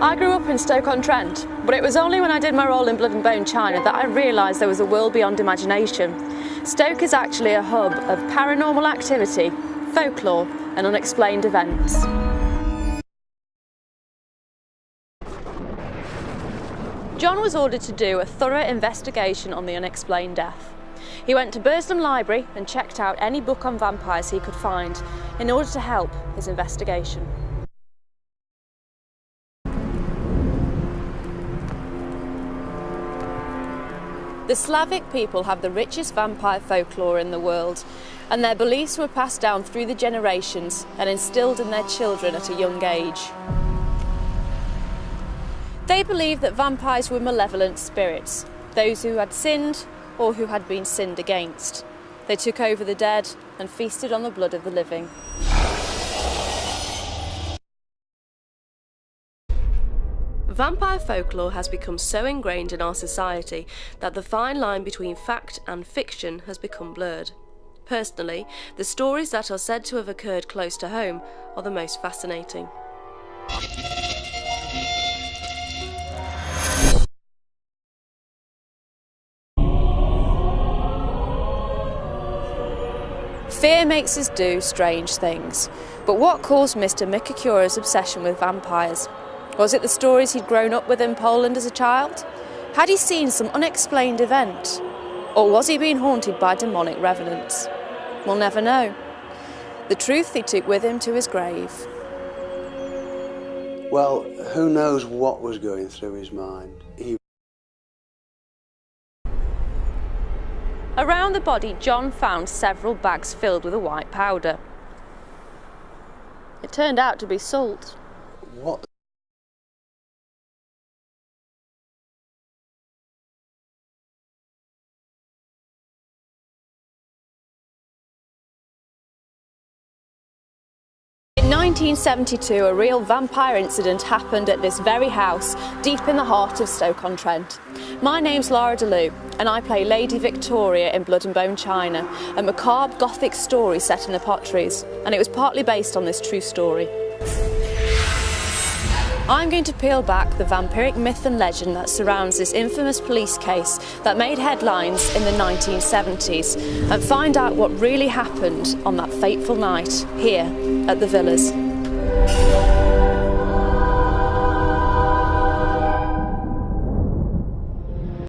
I grew up in Stoke-on-Trent, but it was only when I did my role in Blood and Bone China that I realised there was a world beyond imagination. Stoke is actually a hub of paranormal activity, folklore and unexplained events. John was ordered to do a thorough investigation on the unexplained death. He went to Burslem Library and checked out any book on vampires he could find in order to help his investigation. The Slavic people have the richest vampire folklore in the world, and their beliefs were passed down through the generations and instilled in their children at a young age. They believed that vampires were malevolent spirits, those who had sinned or who had been sinned against. They took over the dead and feasted on the blood of the living. Vampire folklore has become so ingrained in our society that the fine line between fact and fiction has become blurred. Personally, the stories that are said to have occurred close to home are the most fascinating. Fear makes us do strange things, but what caused Mr. Mikakura's obsession with vampires? Was it the stories he'd grown up with in Poland as a child? Had he seen some unexplained event? Or was he being haunted by demonic revenants? We'll never know. The truth he took with him to his grave. Well, who knows what was going through his mind. Around the body, John found several bags filled with a white powder. It turned out to be salt. What? In 1972, a real vampire incident happened at this very house, deep in the heart of Stoke-on-Trent. My name's Laura DeLue, and I play Lady Victoria in Blood and Bone China, a macabre gothic story set in the Potteries, and it was partly based on this true story. I'm going to peel back the vampiric myth and legend that surrounds this infamous police case that made headlines in the 1970s and find out what really happened on that fateful night here at the Villas.